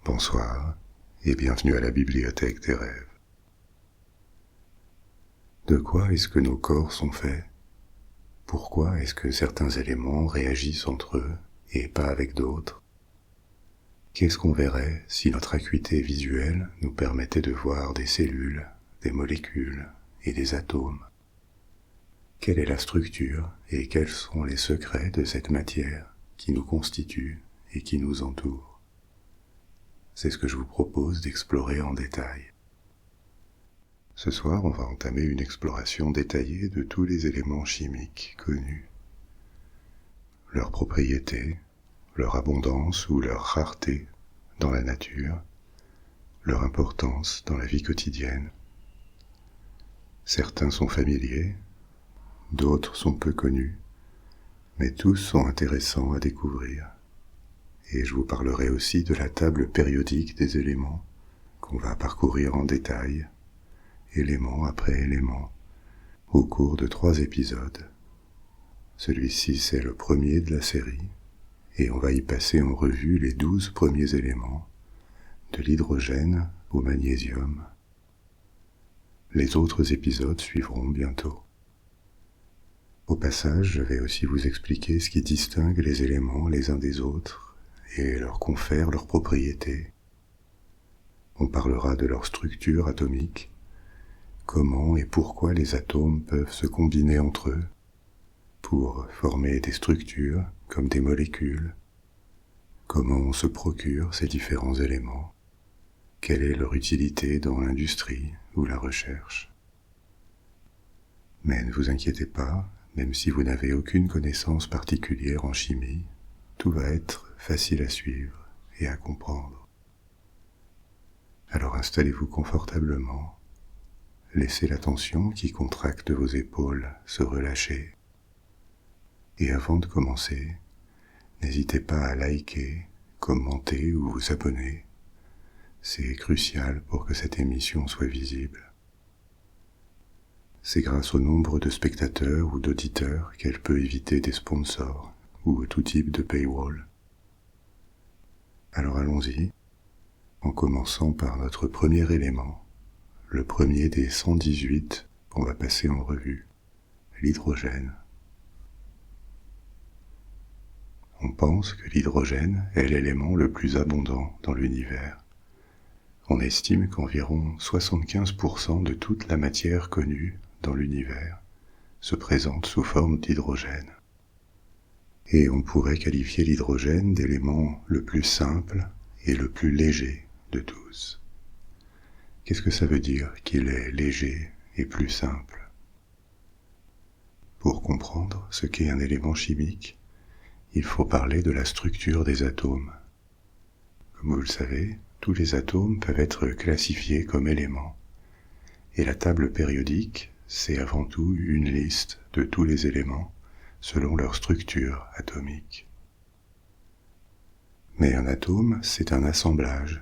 Bonsoir et bienvenue à la bibliothèque des rêves. De quoi est-ce que nos corps sont faits? Pourquoi est-ce que certains éléments réagissent entre eux et pas avec d'autres? Qu'est-ce qu'on verrait si notre acuité visuelle nous permettait de voir des cellules, des molécules et des atomes? Quelle est la structure et quels sont les secrets de cette matière qui nous constitue et qui nous entoure? C'est ce que je vous propose d'explorer en détail. Ce soir, on va entamer une exploration détaillée de tous les éléments chimiques connus, leurs propriétés, leur abondance ou leur rareté dans la nature, leur importance dans la vie quotidienne. Certains sont familiers, d'autres sont peu connus, mais tous sont intéressants à découvrir. Et je vous parlerai aussi de la table périodique des éléments qu'on va parcourir en détail, élément après élément, au cours de 3 épisodes. Celui-ci, c'est le premier de la série, et on va y passer en revue les 12 premiers éléments, de l'hydrogène au magnésium. Les autres épisodes suivront bientôt. Au passage, je vais aussi vous expliquer ce qui distingue les éléments les uns des autres, et leur confère leurs propriétés. On parlera de leur structure atomique, comment et pourquoi les atomes peuvent se combiner entre eux pour former des structures comme des molécules, comment on se procure ces différents éléments, quelle est leur utilité dans l'industrie ou la recherche. Mais ne vous inquiétez pas, même si vous n'avez aucune connaissance particulière en chimie, tout va être facile à suivre et à comprendre. Alors installez-vous confortablement, laissez la tension qui contracte vos épaules se relâcher. Et avant de commencer, n'hésitez pas à liker, commenter ou vous abonner. C'est crucial pour que cette émission soit visible. C'est grâce au nombre de spectateurs ou d'auditeurs qu'elle peut éviter des sponsors ou tout type de paywall. Alors allons-y, en commençant par notre premier élément, le premier des 118 qu'on va passer en revue, l'hydrogène. On pense que l'hydrogène est l'élément le plus abondant dans l'univers. On estime qu'environ 75% de toute la matière connue dans l'univers se présente sous forme d'hydrogène. Et on pourrait qualifier l'hydrogène d'élément le plus simple et le plus léger de tous. Qu'est-ce que ça veut dire qu'il est léger et plus simple? Pour comprendre ce qu'est un élément chimique, il faut parler de la structure des atomes. Comme vous le savez, tous les atomes peuvent être classifiés comme éléments, et la table périodique, c'est avant tout une liste de tous les éléments selon leur structure atomique. Mais un atome, c'est un assemblage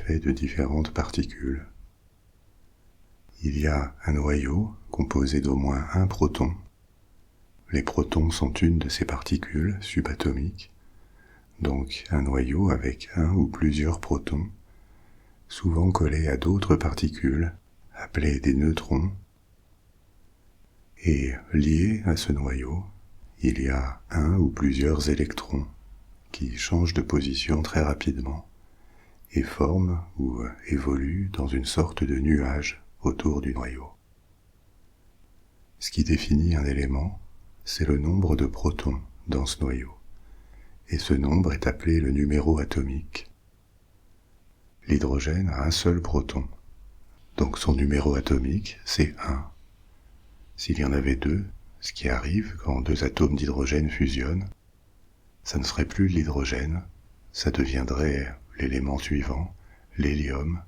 fait de différentes particules. Il y a un noyau composé d'au moins un proton. Les protons sont une de ces particules subatomiques, donc un noyau avec un ou plusieurs protons, souvent collés à d'autres particules, appelées des neutrons. Et lié à ce noyau, il y a un ou plusieurs électrons qui changent de position très rapidement et forment ou évoluent dans une sorte de nuage autour du noyau. Ce qui définit un élément, c'est le nombre de protons dans ce noyau, et ce nombre est appelé le numéro atomique. L'hydrogène a un seul proton, donc son numéro atomique, c'est 1. S'il y en avait 2, ce qui arrive quand 2 atomes d'hydrogène fusionnent, ça ne serait plus l'hydrogène, ça deviendrait l'élément suivant, l'hélium,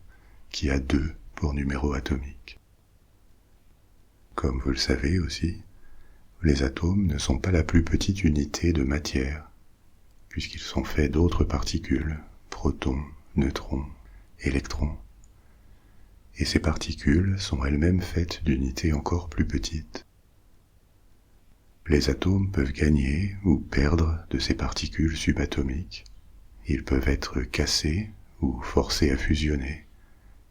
qui a 2 pour numéro atomique. Comme vous le savez aussi, les atomes ne sont pas la plus petite unité de matière, puisqu'ils sont faits d'autres particules, protons, neutrons, électrons. Et ces particules sont elles-mêmes faites d'unités encore plus petites. Les atomes peuvent gagner ou perdre de ces particules subatomiques, Ils peuvent être cassés ou forcés à fusionner,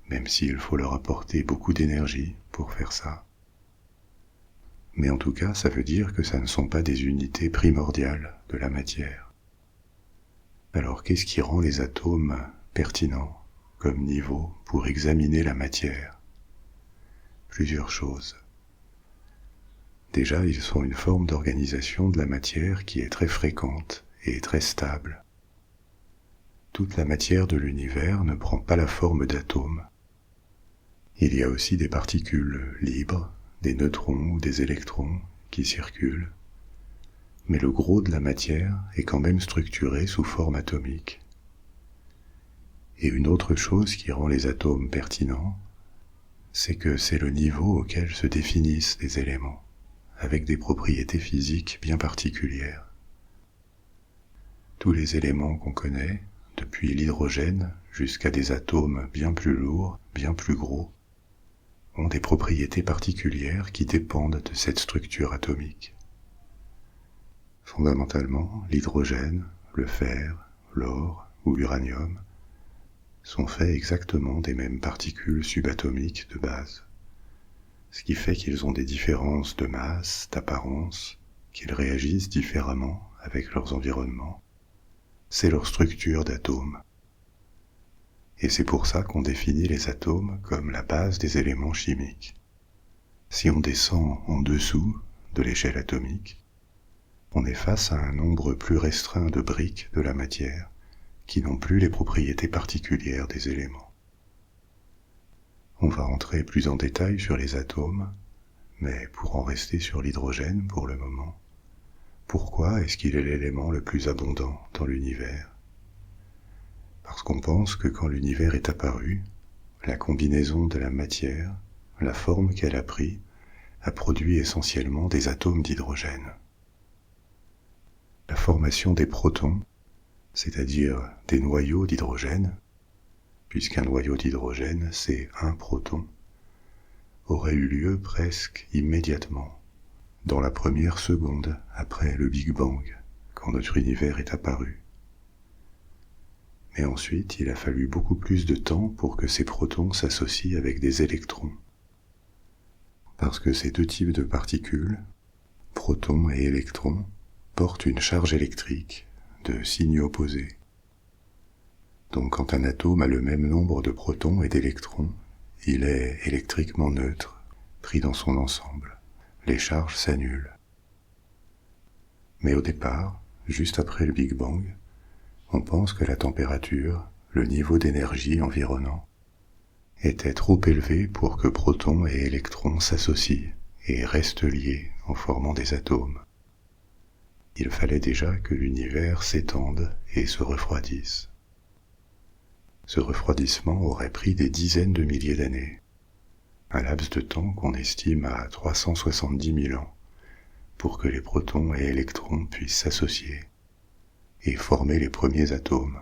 même s'il faut leur apporter beaucoup d'énergie pour faire ça. Mais en tout cas, ça veut dire que ça ne sont pas des unités primordiales de la matière. Alors qu'est-ce qui rend les atomes pertinents comme niveau pour examiner la matière? Plusieurs choses. Déjà, ils sont une forme d'organisation de la matière qui est très fréquente et très stable. Toute la matière de l'univers ne prend pas la forme d'atomes. Il y a aussi des particules libres, des neutrons ou des électrons qui circulent, mais le gros de la matière est quand même structuré sous forme atomique. Et une autre chose qui rend les atomes pertinents, c'est que c'est le niveau auquel se définissent les éléments, avec des propriétés physiques bien particulières. Tous les éléments qu'on connaît, depuis l'hydrogène jusqu'à des atomes bien plus lourds, bien plus gros, ont des propriétés particulières qui dépendent de cette structure atomique. Fondamentalement, l'hydrogène, le fer, l'or ou l'uranium sont faits exactement des mêmes particules subatomiques de base, ce qui fait qu'ils ont des différences de masse, d'apparence, qu'ils réagissent différemment avec leurs environnements. C'est leur structure d'atomes. Et c'est pour ça qu'on définit les atomes comme la base des éléments chimiques. Si on descend en dessous de l'échelle atomique, on est face à un nombre plus restreint de briques de la matière qui n'ont plus les propriétés particulières des éléments. On va entrer plus en détail sur les atomes, mais pour en rester sur l'hydrogène pour le moment, pourquoi est-ce qu'il est l'élément le plus abondant dans l'univers? Parce qu'on pense que quand l'univers est apparu, la combinaison de la matière, la forme qu'elle a pris, a produit essentiellement des atomes d'hydrogène. La formation des protons, c'est-à-dire des noyaux d'hydrogène, puisqu'un noyau d'hydrogène c'est un proton, aurait eu lieu presque immédiatement, dans la première seconde après le Big Bang, quand notre univers est apparu. Mais ensuite, il a fallu beaucoup plus de temps pour que ces protons s'associent avec des électrons. Parce que ces deux types de particules, protons et électrons, portent une charge électrique de signe opposé. Donc quand un atome a le même nombre de protons et d'électrons, il est électriquement neutre, pris dans son ensemble. Les charges s'annulent. Mais au départ, juste après le Big Bang, on pense que la température, le niveau d'énergie environnant, était trop élevé pour que protons et électrons s'associent et restent liés en formant des atomes. Il fallait déjà que l'univers s'étende et se refroidisse. Ce refroidissement aurait pris des dizaines de milliers d'années, un laps de temps qu'on estime à 370 000 ans, pour que les protons et électrons puissent s'associer et former les premiers atomes.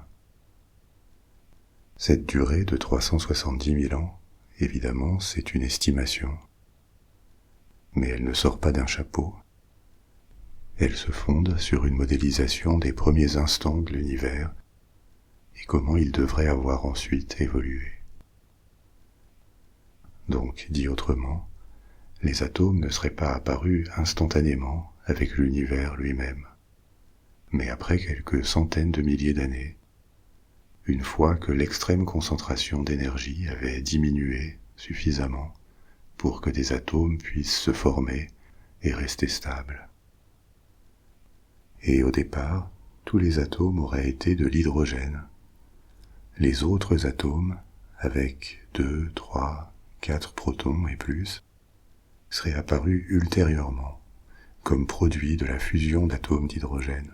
Cette durée de 370 000 ans, évidemment, c'est une estimation, mais elle ne sort pas d'un chapeau. Elle se fonde sur une modélisation des premiers instants de l'univers et comment il devrait avoir ensuite évolué. Donc, dit autrement, les atomes ne seraient pas apparus instantanément avec l'univers lui-même, mais après quelques centaines de milliers d'années, une fois que l'extrême concentration d'énergie avait diminué suffisamment pour que des atomes puissent se former et rester stables. Et au départ, tous les atomes auraient été de l'hydrogène. Les autres atomes, avec 2, 3, 4 protons et plus, seraient apparus ultérieurement, comme produits de la fusion d'atomes d'hydrogène.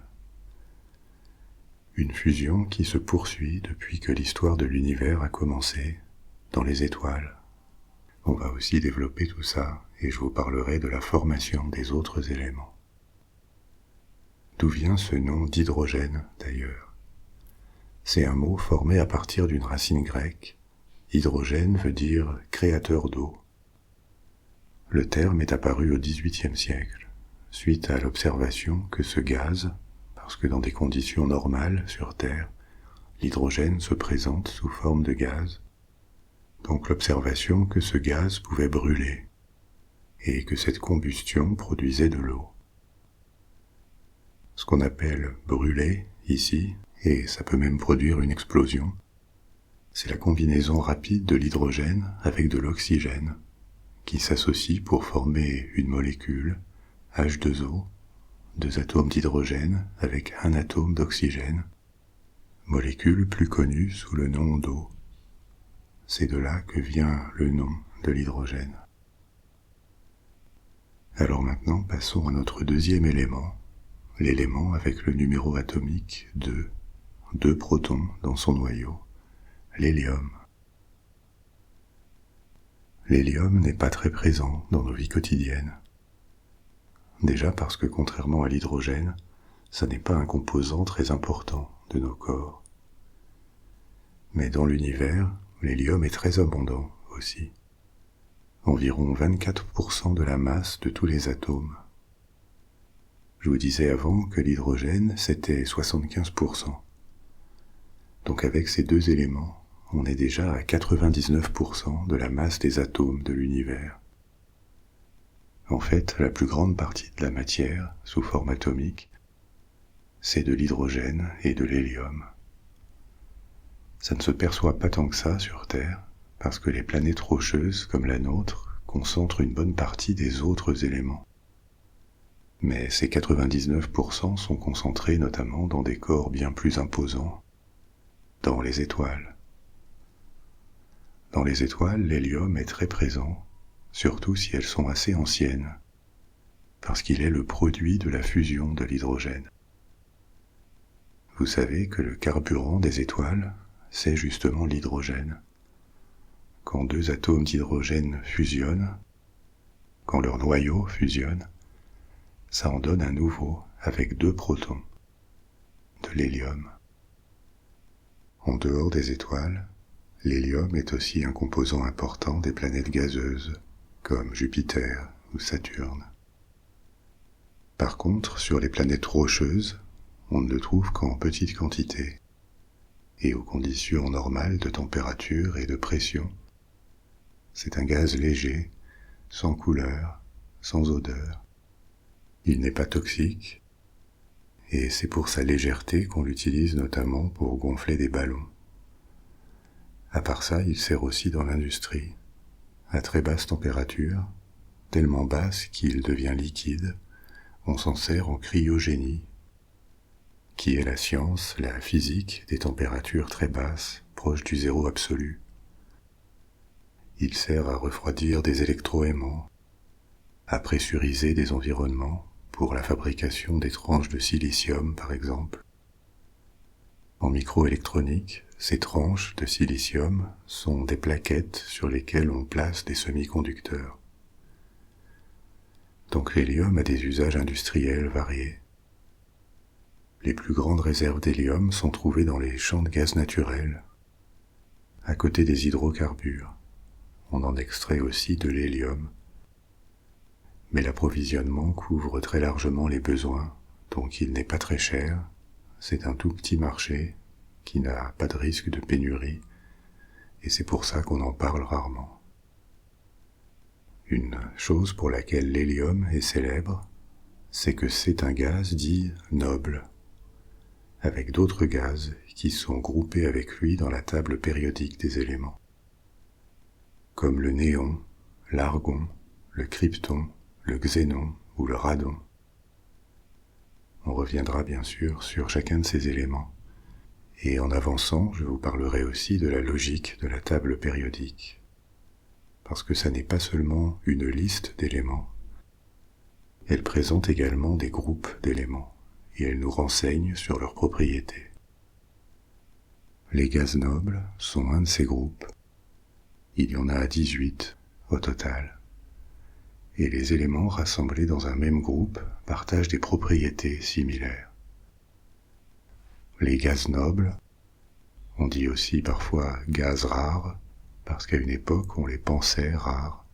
Une fusion qui se poursuit depuis que l'histoire de l'univers a commencé, dans les étoiles. On va aussi développer tout ça, et je vous parlerai de la formation des autres éléments. D'où vient ce nom d'hydrogène, d'ailleurs? C'est un mot formé à partir d'une racine grecque. Hydrogène veut dire créateur d'eau. Le terme est apparu au XVIIIe siècle, suite à l'observation que ce gaz, parce que dans des conditions normales sur Terre, l'hydrogène se présente sous forme de gaz, donc l'observation que ce gaz pouvait brûler et que cette combustion produisait de l'eau. Ce qu'on appelle brûler ici, et ça peut même produire une explosion, c'est la combinaison rapide de l'hydrogène avec de l'oxygène qui s'associent pour former une molécule, H2O, 2 atomes d'hydrogène avec un atome d'oxygène, molécule plus connue sous le nom d'eau. C'est de là que vient le nom de l'hydrogène. Alors maintenant, passons à notre deuxième élément, l'élément avec le numéro atomique 2, 2 protons dans son noyau, l'hélium. L'hélium n'est pas très présent dans nos vies quotidiennes. Déjà parce que contrairement à l'hydrogène, ça n'est pas un composant très important de nos corps. Mais dans l'univers, l'hélium est très abondant aussi. Environ 24% de la masse de tous les atomes. Je vous disais avant que l'hydrogène, c'était 75%. Donc avec ces deux éléments, on est déjà à 99% de la masse des atomes de l'univers. En fait, la plus grande partie de la matière, sous forme atomique, c'est de l'hydrogène et de l'hélium. Ça ne se perçoit pas tant que ça sur Terre, parce que les planètes rocheuses, comme la nôtre, concentrent une bonne partie des autres éléments. Mais ces 99% sont concentrés notamment dans des corps bien plus imposants, dans les étoiles. Dans les étoiles, l'hélium est très présent, surtout si elles sont assez anciennes, parce qu'il est le produit de la fusion de l'hydrogène. Vous savez que le carburant des étoiles, c'est justement l'hydrogène. Quand 2 atomes d'hydrogène fusionnent, quand leur noyau fusionne, ça en donne un nouveau avec 2 protons, de l'hélium. En dehors des étoiles, l'hélium est aussi un composant important des planètes gazeuses, comme Jupiter ou Saturne. Par contre, sur les planètes rocheuses, on ne le trouve qu'en petite quantité, et aux conditions normales de température et de pression. C'est un gaz léger, sans couleur, sans odeur. Il n'est pas toxique, et c'est pour sa légèreté qu'on l'utilise notamment pour gonfler des ballons. À part ça, il sert aussi dans l'industrie, à très basse température, tellement basse qu'il devient liquide. On s'en sert en cryogénie, qui est la science, la physique des températures très basses, proches du zéro absolu. Il sert à refroidir des électroaimants, à pressuriser des environnements pour la fabrication des tranches de silicium par exemple. En microélectronique, ces tranches de silicium sont des plaquettes sur lesquelles on place des semi-conducteurs. Donc l'hélium a des usages industriels variés. Les plus grandes réserves d'hélium sont trouvées dans les champs de gaz naturel, à côté des hydrocarbures. On en extrait aussi de l'hélium. Mais l'approvisionnement couvre très largement les besoins, donc il n'est pas très cher. C'est un tout petit marché qui n'a pas de risque de pénurie, et c'est pour ça qu'on en parle rarement. Une chose pour laquelle l'hélium est célèbre, c'est que c'est un gaz dit noble, avec d'autres gaz qui sont groupés avec lui dans la table périodique des éléments, comme le néon, l'argon, le krypton, le xénon ou le radon. On reviendra bien sûr sur chacun de ces éléments, et en avançant, je vous parlerai aussi de la logique de la table périodique, parce que ça n'est pas seulement une liste d'éléments, elle présente également des groupes d'éléments, et elle nous renseigne sur leurs propriétés. Les gaz nobles sont un de ces groupes. Il y en a 18 au total. Et les éléments rassemblés dans un même groupe partagent des propriétés similaires. Les gaz nobles, on dit aussi parfois gaz rares, parce qu'à une époque on les pensait rares,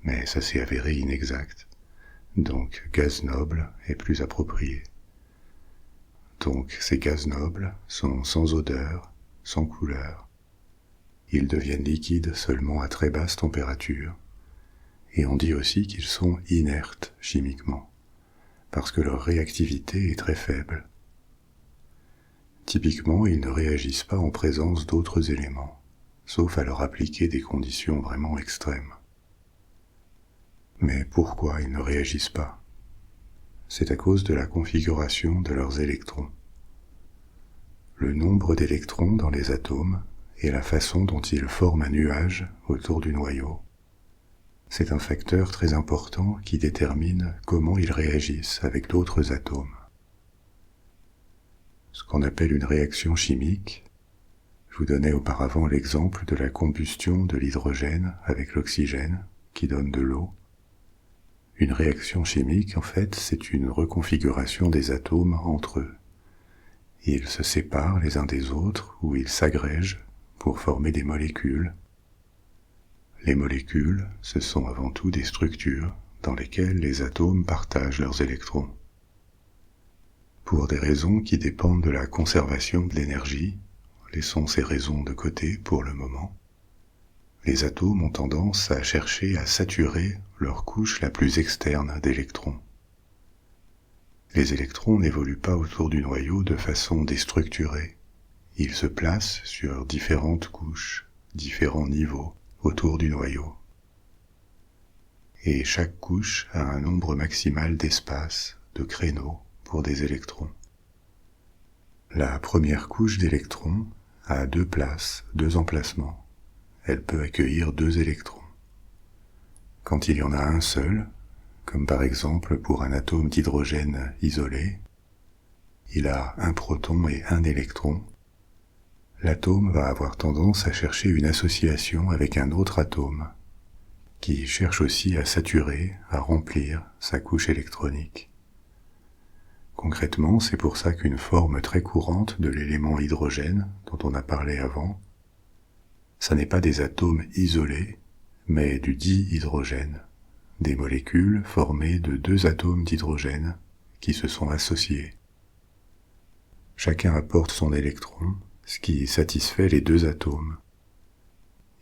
mais ça s'est avéré inexact. Donc gaz noble est plus approprié. Donc ces gaz nobles sont sans odeur, sans couleur. Ils deviennent liquides seulement à très basse température, et on dit aussi qu'ils sont inertes chimiquement, parce que leur réactivité est très faible. Typiquement, ils ne réagissent pas en présence d'autres éléments, sauf à leur appliquer des conditions vraiment extrêmes. Mais pourquoi ils ne réagissent pas? C'est à cause de la configuration de leurs électrons. Le nombre d'électrons dans les atomes et la façon dont ils forment un nuage autour du noyau, c'est un facteur très important qui détermine comment ils réagissent avec d'autres atomes. Ce qu'on appelle une réaction chimique, je vous donnais auparavant l'exemple de la combustion de l'hydrogène avec l'oxygène qui donne de l'eau. Une réaction chimique, en fait, c'est une reconfiguration des atomes entre eux. Ils se séparent les uns des autres ou ils s'agrègent pour former des molécules. Les molécules, ce sont avant tout des structures dans lesquelles les atomes partagent leurs électrons. Pour des raisons qui dépendent de la conservation de l'énergie, laissons ces raisons de côté pour le moment, les atomes ont tendance à chercher à saturer leur couche la plus externe d'électrons. Les électrons n'évoluent pas autour du noyau de façon déstructurée. Ils se placent sur différentes couches, différents niveaux autour du noyau. Et chaque couche a un nombre maximal d'espaces, de créneaux pour des électrons. La première couche d'électrons a 2 places, 2 emplacements. Elle peut accueillir 2 électrons. Quand il y en a un seul, comme par exemple pour un atome d'hydrogène isolé, il a un proton et un électron, l'atome va avoir tendance à chercher une association avec un autre atome, qui cherche aussi à saturer, à remplir sa couche électronique. Concrètement, c'est pour ça qu'une forme très courante de l'élément hydrogène, dont on a parlé avant, ça n'est pas des atomes isolés, mais du dihydrogène, des molécules formées de 2 atomes d'hydrogène qui se sont associés. Chacun apporte son électron, ce qui satisfait les 2 atomes.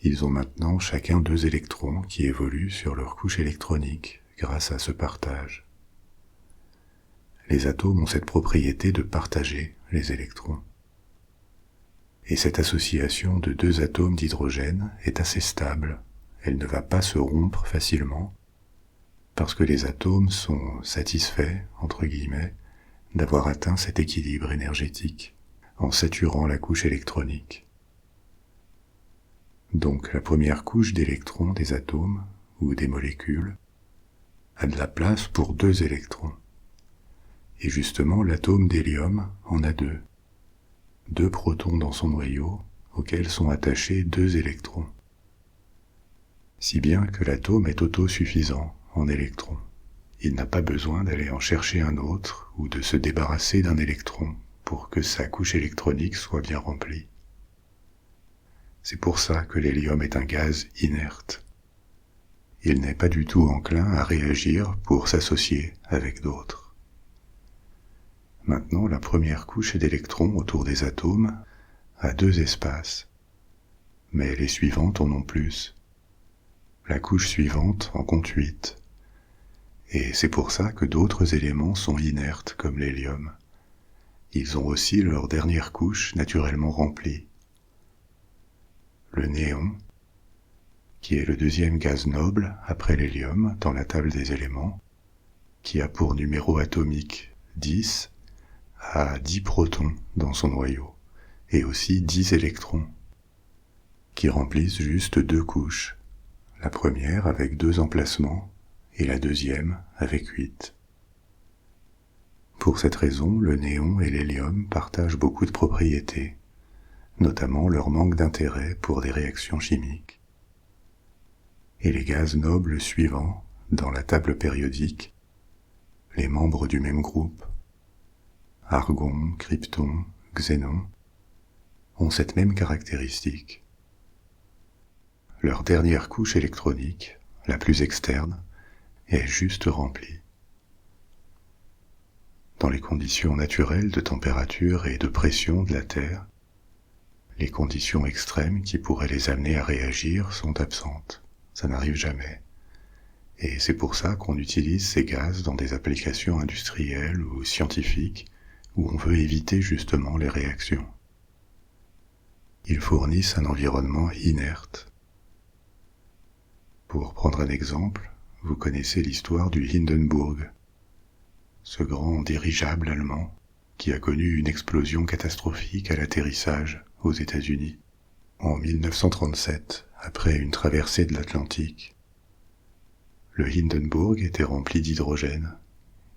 Ils ont maintenant chacun 2 électrons qui évoluent sur leur couche électronique grâce à ce partage. Les atomes ont cette propriété de partager les électrons. Et cette association de 2 atomes d'hydrogène est assez stable, elle ne va pas se rompre facilement, parce que les atomes sont satisfaits, entre guillemets, d'avoir atteint cet équilibre énergétique, en saturant la couche électronique. Donc la première couche d'électrons des atomes, ou des molécules, a de la place pour 2 électrons. Et justement, l'atome d'hélium en a 2. 2 protons dans son noyau, auxquels sont attachés 2 électrons. Si bien que l'atome est autosuffisant en électrons. Il n'a pas besoin d'aller en chercher un autre ou de se débarrasser d'un électron pour que sa couche électronique soit bien remplie. C'est pour ça que l'hélium est un gaz inerte. Il n'est pas du tout enclin à réagir pour s'associer avec d'autres. Maintenant, la première couche d'électrons autour des atomes a 2 espaces, mais les suivantes en ont plus. La couche suivante en compte 8, et c'est pour ça que d'autres éléments sont inertes comme l'hélium. Ils ont aussi leur dernière couche naturellement remplie. Le néon, qui est le 2e gaz noble après l'hélium dans la table des éléments, qui a pour numéro atomique 10, a 10 protons dans son noyau, et aussi 10 électrons, qui remplissent juste 2 couches, la première avec 2 emplacements, et la deuxième avec 8. Pour cette raison, le néon et l'hélium partagent beaucoup de propriétés, notamment leur manque d'intérêt pour des réactions chimiques. Et les gaz nobles suivants, dans la table périodique, les membres du même groupe, argon, krypton, xénon, ont cette même caractéristique. Leur dernière couche électronique, la plus externe, est juste remplie. Dans les conditions naturelles de température et de pression de la Terre, les conditions extrêmes qui pourraient les amener à réagir sont absentes. Ça n'arrive jamais. Et c'est pour ça qu'on utilise ces gaz dans des applications industrielles ou scientifiques où on veut éviter justement les réactions. Ils fournissent un environnement inerte. Pour prendre un exemple, vous connaissez l'histoire du Hindenburg, ce grand dirigeable allemand qui a connu une explosion catastrophique à l'atterrissage aux États-Unis en 1937, après une traversée de l'Atlantique. Le Hindenburg était rempli d'hydrogène,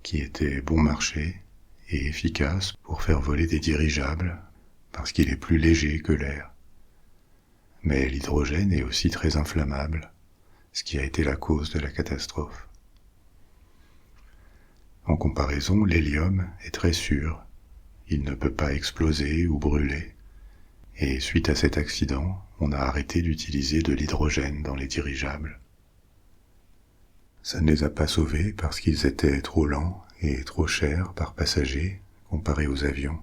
qui était bon marché et efficace pour faire voler des dirigeables, parce qu'il est plus léger que l'air. Mais l'hydrogène est aussi très inflammable, ce qui a été la cause de la catastrophe. En comparaison, l'hélium est très sûr, il ne peut pas exploser ou brûler, et suite à cet accident, on a arrêté d'utiliser de l'hydrogène dans les dirigeables. Ça ne les a pas sauvés parce qu'ils étaient trop lents et trop chers par passager comparé aux avions.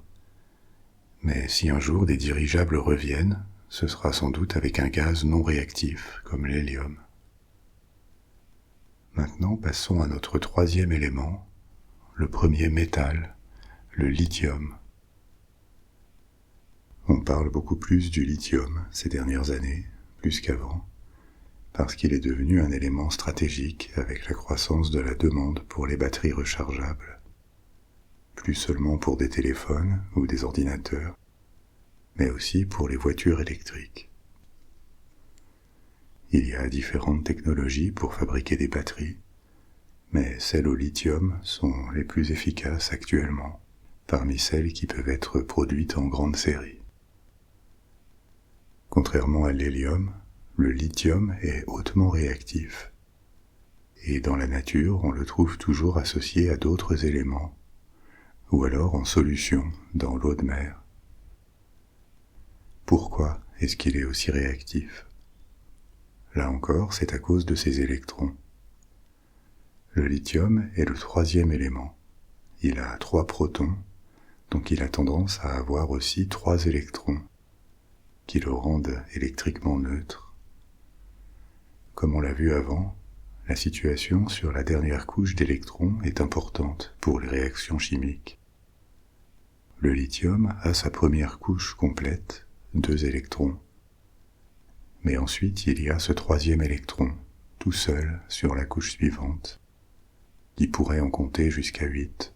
Mais si un jour des dirigeables reviennent, ce sera sans doute avec un gaz non réactif comme l'hélium. Maintenant, passons à notre troisième élément, le premier métal, le lithium. On parle beaucoup plus du lithium ces dernières années, plus qu'avant, parce qu'il est devenu un élément stratégique avec la croissance de la demande pour les batteries rechargeables, plus seulement pour des téléphones ou des ordinateurs, mais aussi pour les voitures électriques. Il y a différentes technologies pour fabriquer des batteries, mais celles au lithium sont les plus efficaces actuellement, parmi celles qui peuvent être produites en grande série. Contrairement à l'hélium, le lithium est hautement réactif, et dans la nature on le trouve toujours associé à d'autres éléments, ou alors en solution dans l'eau de mer. Pourquoi est-ce qu'il est aussi réactif ? Là encore, c'est à cause de ses électrons. Le lithium est le troisième élément. Il a 3 protons, donc il a tendance à avoir aussi 3 électrons, qui le rendent électriquement neutre. Comme on l'a vu avant, la situation sur la dernière couche d'électrons est importante pour les réactions chimiques. Le lithium a sa première couche complète, 2 électrons. Mais ensuite il y a ce troisième électron, tout seul sur la couche suivante, qui pourrait en compter jusqu'à 8.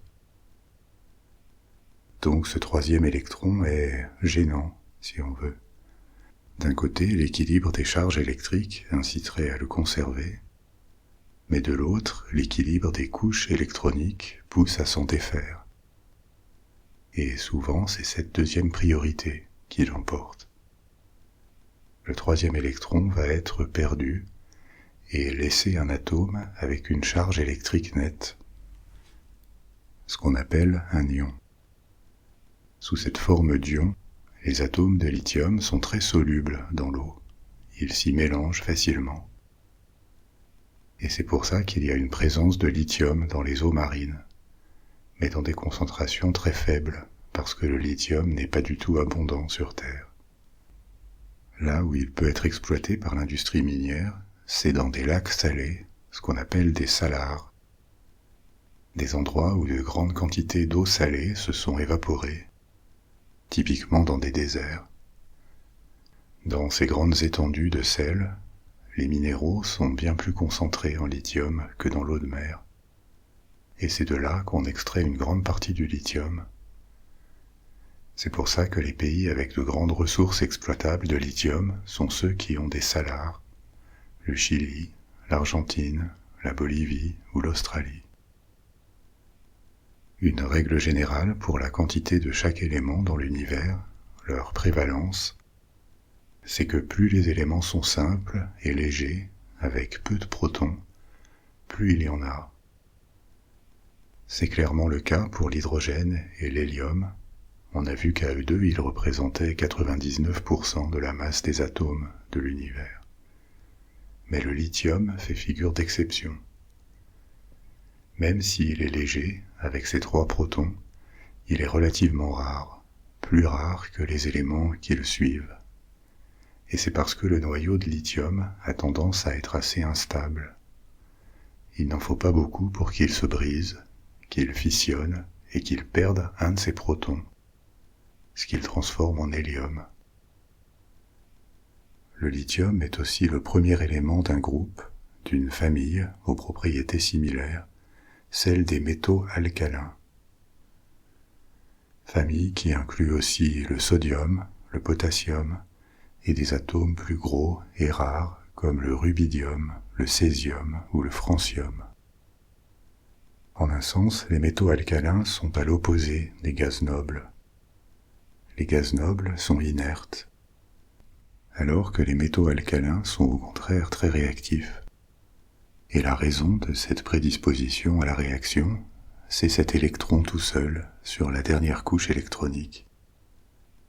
Donc ce troisième électron est gênant, si on veut. D'un côté, l'équilibre des charges électriques inciterait à le conserver, mais de l'autre, l'équilibre des couches électroniques pousse à s'en défaire. Et souvent, c'est cette deuxième priorité qui l'emporte. Le troisième électron va être perdu et laisser un atome avec une charge électrique nette, ce qu'on appelle un ion. Sous cette forme d'ion, les atomes de lithium sont très solubles dans l'eau. Ils s'y mélangent facilement. Et c'est pour ça qu'il y a une présence de lithium dans les eaux marines, mais dans des concentrations très faibles, parce que le lithium n'est pas du tout abondant sur Terre. Là où il peut être exploité par l'industrie minière, c'est dans des lacs salés, ce qu'on appelle des salars, des endroits où de grandes quantités d'eau salée se sont évaporées, typiquement dans des déserts. Dans ces grandes étendues de sel, les minéraux sont bien plus concentrés en lithium que dans l'eau de mer, et c'est de là qu'on extrait une grande partie du lithium. C'est pour ça que les pays avec de grandes ressources exploitables de lithium sont ceux qui ont des salars, le Chili, l'Argentine, la Bolivie ou l'Australie. Une règle générale pour la quantité de chaque élément dans l'univers, leur prévalence, c'est que plus les éléments sont simples et légers, avec peu de protons, plus il y en a. C'est clairement le cas pour l'hydrogène et l'hélium. On a vu qu'à eux deux, ils représentaient 99% de la masse des atomes de l'univers. Mais le lithium fait figure d'exception. Même s'il est léger, avec ses 3 protons, il est relativement rare, plus rare que les éléments qui le suivent. Et c'est parce que le noyau de lithium a tendance à être assez instable. Il n'en faut pas beaucoup pour qu'il se brise, qu'il fissionne et qu'il perde un de ses protons, ce qu'il transforme en hélium. Le lithium est aussi le premier élément d'un groupe, d'une famille aux propriétés similaires, celle des métaux alcalins. Famille qui inclut aussi le sodium, le potassium et des atomes plus gros et rares comme le rubidium, le césium ou le francium. En un sens, les métaux alcalins sont à l'opposé des gaz nobles. Les gaz nobles sont inertes, alors que les métaux alcalins sont au contraire très réactifs. Et la raison de cette prédisposition à la réaction, c'est cet électron tout seul sur la dernière couche électronique,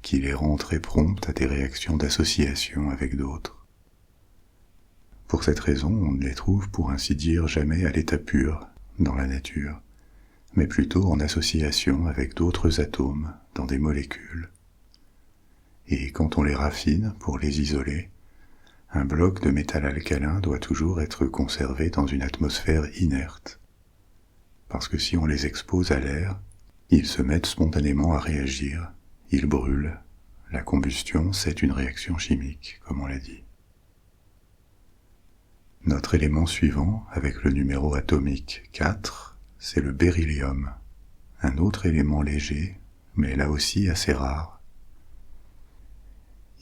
qui les rend très promptes à des réactions d'association avec d'autres. Pour cette raison, on ne les trouve pour ainsi dire jamais à l'état pur dans la nature, mais plutôt en association avec d'autres atomes dans des molécules. Et quand on les raffine pour les isoler, un bloc de métal alcalin doit toujours être conservé dans une atmosphère inerte, parce que si on les expose à l'air, ils se mettent spontanément à réagir, ils brûlent. La combustion, c'est une réaction chimique, comme on l'a dit. Notre élément suivant, avec le numéro atomique 4, c'est le beryllium, un autre élément léger, mais là aussi assez rare.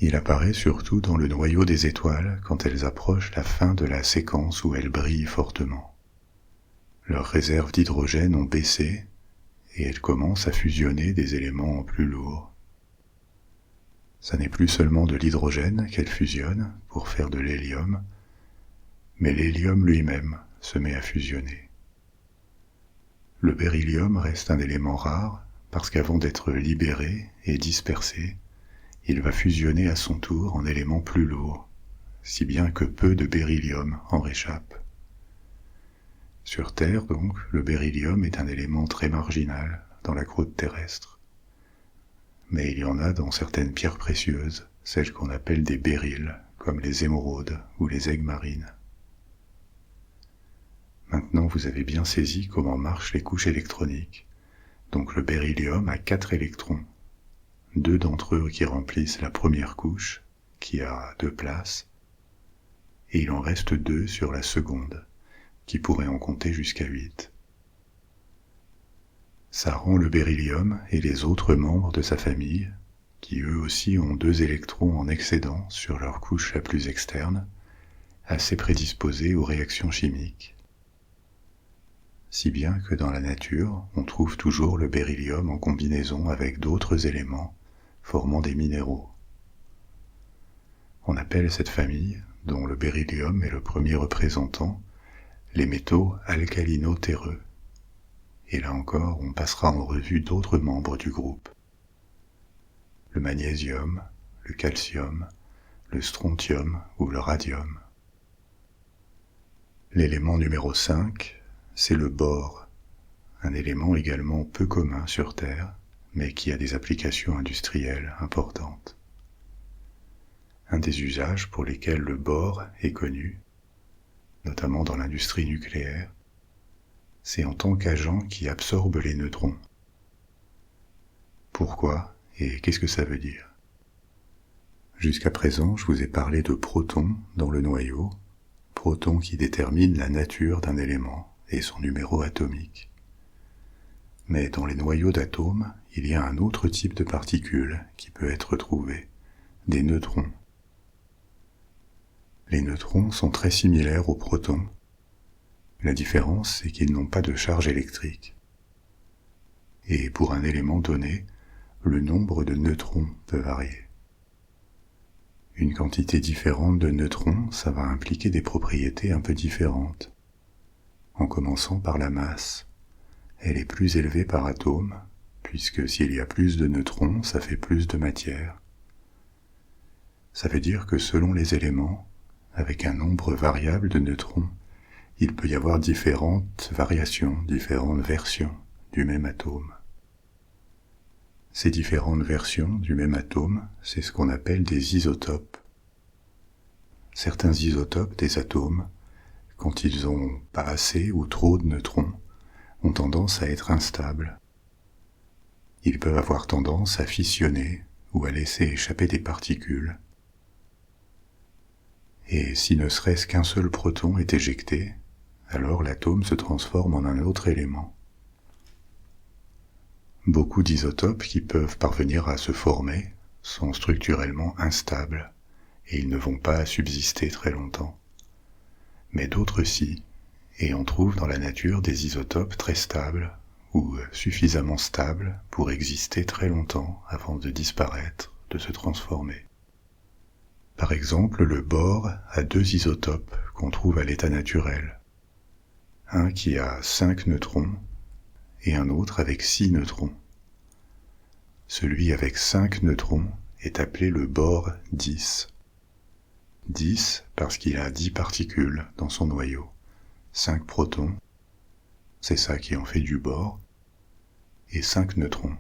Il apparaît surtout dans le noyau des étoiles quand elles approchent la fin de la séquence où elles brillent fortement. Leurs réserves d'hydrogène ont baissé et elles commencent à fusionner des éléments plus lourds. Ça n'est plus seulement de l'hydrogène qu'elles fusionnent pour faire de l'hélium, mais l'hélium lui-même se met à fusionner. Le beryllium reste un élément rare parce qu'avant d'être libéré et dispersé, il va fusionner à son tour en éléments plus lourds, si bien que peu de beryllium en réchappe. Sur Terre, donc, le beryllium est un élément très marginal dans la croûte terrestre. Mais il y en a dans certaines pierres précieuses, celles qu'on appelle des béryls, comme les émeraudes ou les aigues marines. Maintenant, vous avez bien saisi comment marchent les couches électroniques. Donc le beryllium a 4 électrons. 2 d'entre eux qui remplissent la première couche, qui a 2 places, et il en reste 2 sur la seconde, qui pourrait en compter jusqu'à 8. Ça rend le beryllium et les autres membres de sa famille, qui eux aussi ont 2 électrons en excédent sur leur couche la plus externe, assez prédisposés aux réactions chimiques. Si bien que dans la nature, on trouve toujours le beryllium en combinaison avec d'autres éléments, formant des minéraux. On appelle cette famille, dont le beryllium est le premier représentant, les métaux alcalino-terreux. Et là encore, on passera en revue d'autres membres du groupe. Le magnésium, le calcium, le strontium ou le radium. L'élément numéro 5, c'est le bore, un élément également peu commun sur Terre, mais qui a des applications industrielles importantes. Un des usages pour lesquels le bore est connu, notamment dans l'industrie nucléaire, c'est en tant qu'agent qui absorbe les neutrons. Pourquoi et qu'est-ce que ça veut dire? Jusqu'à présent, je vous ai parlé de protons dans le noyau, protons qui déterminent la nature d'un élément et son numéro atomique. Mais dans les noyaux d'atomes, il y a un autre type de particules qui peut être trouvé, des neutrons. Les neutrons sont très similaires aux protons. La différence, c'est qu'ils n'ont pas de charge électrique. Et pour un élément donné, le nombre de neutrons peut varier. Une quantité différente de neutrons, ça va impliquer des propriétés un peu différentes. En commençant par la masse. Elle est plus élevée par atome, puisque s'il y a plus de neutrons, ça fait plus de matière. Ça veut dire que selon les éléments, avec un nombre variable de neutrons, il peut y avoir différentes variations, différentes versions du même atome. Ces différentes versions du même atome, c'est ce qu'on appelle des isotopes. Certains isotopes des atomes, quand ils ont pas assez ou trop de neutrons, ont tendance à être instables. Ils peuvent avoir tendance à fissionner ou à laisser échapper des particules. Et si ne serait-ce qu'un seul proton est éjecté, alors l'atome se transforme en un autre élément. Beaucoup d'isotopes qui peuvent parvenir à se former sont structurellement instables et ils ne vont pas subsister très longtemps. Mais d'autres si, et on trouve dans la nature des isotopes très stables ou suffisamment stables pour exister très longtemps avant de disparaître, de se transformer. Par exemple, le bore a 2 isotopes qu'on trouve à l'état naturel. Un qui a 5 neutrons et un autre avec 6 neutrons. Celui avec 5 neutrons est appelé le bore 10. 10 parce qu'il a 10 particules dans son noyau. 5 protons, c'est ça qui en fait du bore, et 5 neutrons.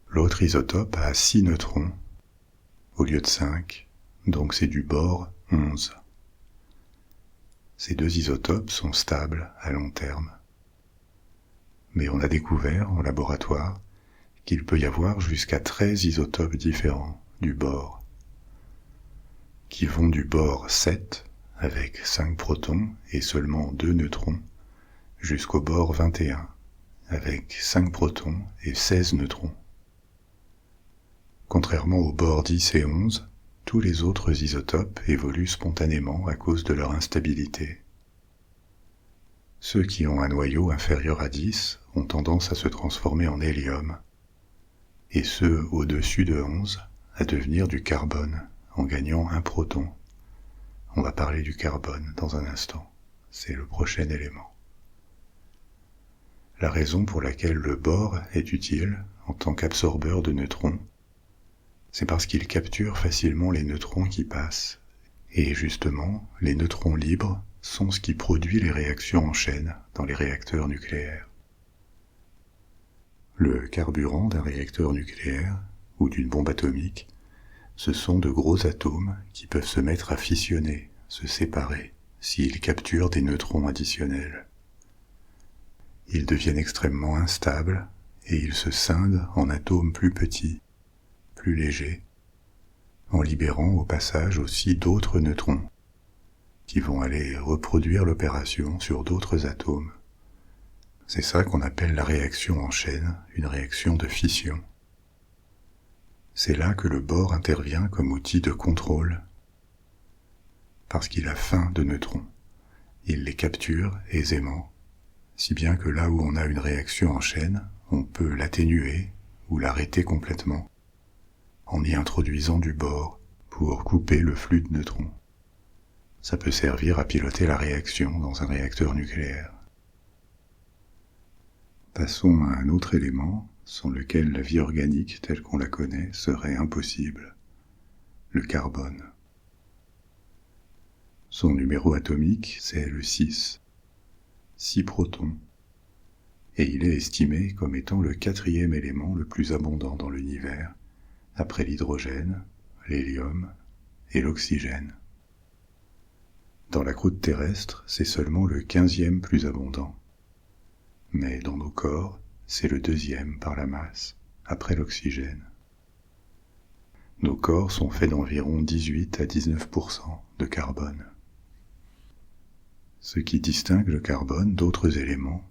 L'autre isotope a 6 neutrons au lieu de 5, donc c'est du bore 11. Ces 2 isotopes sont stables à long terme. Mais on a découvert en laboratoire qu'il peut y avoir jusqu'à 13 isotopes différents du bore, qui vont du bore 7, avec 5 protons et seulement 2 neutrons, jusqu'au bore 21, avec 5 protons et 16 neutrons. Contrairement au bore 10 et 11, tous les autres isotopes évoluent spontanément à cause de leur instabilité. Ceux qui ont un noyau inférieur à 10 ont tendance à se transformer en hélium, et ceux au-dessus de 11 à devenir du carbone, en gagnant un proton. On va parler du carbone dans un instant, c'est le prochain élément. La raison pour laquelle le bore est utile en tant qu'absorbeur de neutrons, c'est parce qu'il capture facilement les neutrons qui passent, et justement, les neutrons libres sont ce qui produit les réactions en chaîne dans les réacteurs nucléaires. Le carburant d'un réacteur nucléaire ou d'une bombe atomique, ce sont de gros atomes qui peuvent se mettre à fissionner, se séparer, s'ils capturent des neutrons additionnels. Ils deviennent extrêmement instables et ils se scindent en atomes plus petits, plus légers, en libérant au passage aussi d'autres neutrons qui vont aller reproduire l'opération sur d'autres atomes. C'est ça qu'on appelle la réaction en chaîne, une réaction de fission. C'est là que le bore intervient comme outil de contrôle, parce qu'il a faim de neutrons. Il les capture aisément, si bien que là où on a une réaction en chaîne, on peut l'atténuer ou l'arrêter complètement, en y introduisant du bore pour couper le flux de neutrons. Ça peut servir à piloter la réaction dans un réacteur nucléaire. Passons à un autre élément sans lequel la vie organique telle qu'on la connaît serait impossible, le carbone. Son numéro atomique, c'est le 6, 6 protons, et il est estimé comme étant le 4e élément le plus abondant dans l'univers, après l'hydrogène, l'hélium et l'oxygène. Dans la croûte terrestre, c'est seulement le 15e plus abondant. Mais dans nos corps, c'est le 2e par la masse, après l'oxygène. Nos corps sont faits d'environ 18 à 19% de carbone. Ce qui distingue le carbone d'autres éléments,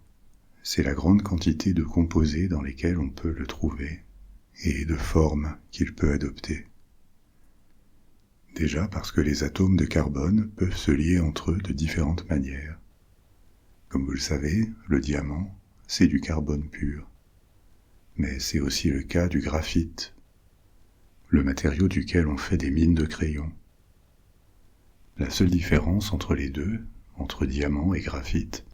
c'est la grande quantité de composés dans lesquels on peut le trouver et de formes qu'il peut adopter. Déjà parce que les atomes de carbone peuvent se lier entre eux de différentes manières. Comme vous le savez, le diamant, c'est du carbone pur. Mais c'est aussi le cas du graphite, le matériau duquel on fait des mines de crayon. La seule différence entre les deux, entre diamant et graphite,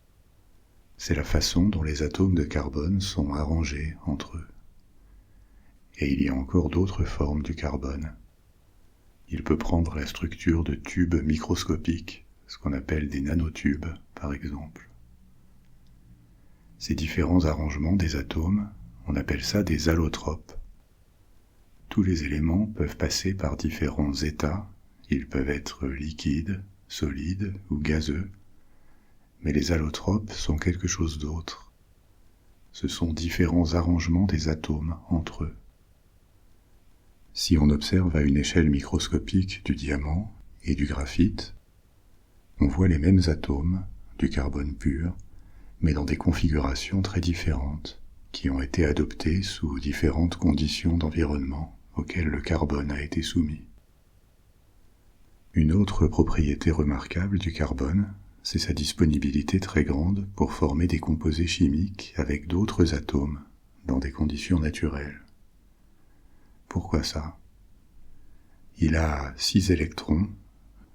c'est la façon dont les atomes de carbone sont arrangés entre eux. Et il y a encore d'autres formes du carbone. Il peut prendre la structure de tubes microscopiques, ce qu'on appelle des nanotubes par exemple. Ces différents arrangements des atomes, on appelle ça des allotropes. Tous les éléments peuvent passer par différents états, ils peuvent être liquides, solides ou gazeux, mais les allotropes sont quelque chose d'autre. Ce sont différents arrangements des atomes entre eux. Si on observe à une échelle microscopique du diamant et du graphite, on voit les mêmes atomes, du carbone pur, mais dans des configurations très différentes, qui ont été adoptées sous différentes conditions d'environnement auxquelles le carbone a été soumis. Une autre propriété remarquable du carbone, c'est sa disponibilité très grande pour former des composés chimiques avec d'autres atomes, dans des conditions naturelles. Pourquoi ça? Il a 6 électrons,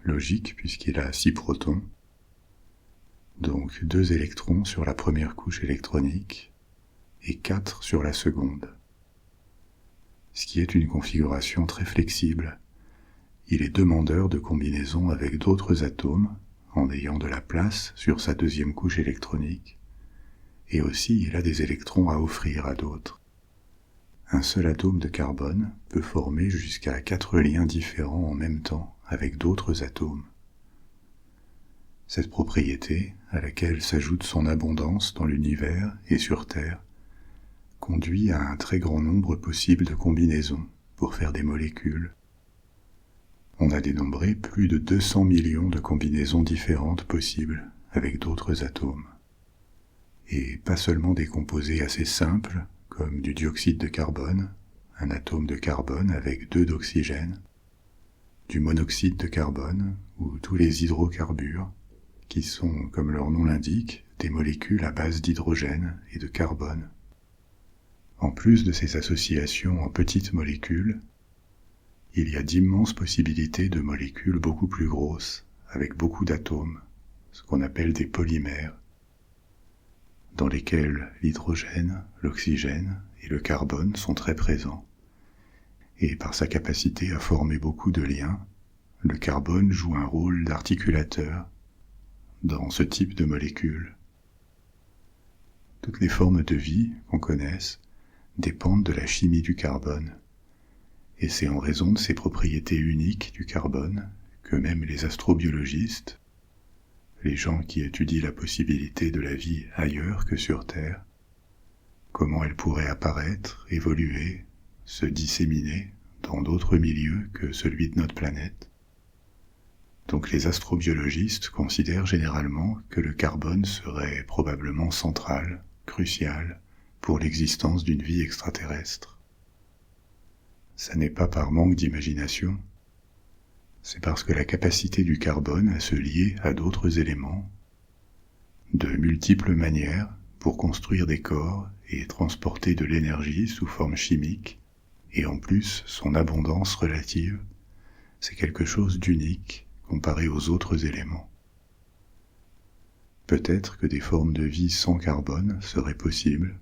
logique puisqu'il a 6 protons, donc 2 électrons sur la première couche électronique et 4 sur la seconde. Ce qui est une configuration très flexible. Il est demandeur de combinaisons avec d'autres atomes en ayant de la place sur sa deuxième couche électronique, et aussi il a des électrons à offrir à d'autres. Un seul atome de carbone peut former jusqu'à 4 liens différents en même temps avec d'autres atomes. Cette propriété, à laquelle s'ajoute son abondance dans l'univers et sur Terre, conduit à un très grand nombre possible de combinaisons pour faire des molécules. On a dénombré plus de 200 millions de combinaisons différentes possibles avec d'autres atomes. Et pas seulement des composés assez simples, comme du dioxyde de carbone, un atome de carbone avec 2 d'oxygène, du monoxyde de carbone ou tous les hydrocarbures, qui sont, comme leur nom l'indique, des molécules à base d'hydrogène et de carbone. En plus de ces associations en petites molécules, il y a d'immenses possibilités de molécules beaucoup plus grosses, avec beaucoup d'atomes, ce qu'on appelle des polymères, dans lesquels l'hydrogène, l'oxygène et le carbone sont très présents. Et par sa capacité à former beaucoup de liens, le carbone joue un rôle d'articulateur dans ce type de molécules. Toutes les formes de vie qu'on connaisse dépendent de la chimie du carbone. Et c'est en raison de ces propriétés uniques du carbone que même les astrobiologistes, les gens qui étudient la possibilité de la vie ailleurs que sur Terre, comment elle pourrait apparaître, évoluer, se disséminer dans d'autres milieux que celui de notre planète. Donc les astrobiologistes considèrent généralement que le carbone serait probablement central, crucial, pour l'existence d'une vie extraterrestre. Ça n'est pas par manque d'imagination, c'est parce que la capacité du carbone à se lier à d'autres éléments, de multiples manières pour construire des corps et transporter de l'énergie sous forme chimique, et en plus son abondance relative, c'est quelque chose d'unique comparé aux autres éléments. Peut-être que des formes de vie sans carbone seraient possibles,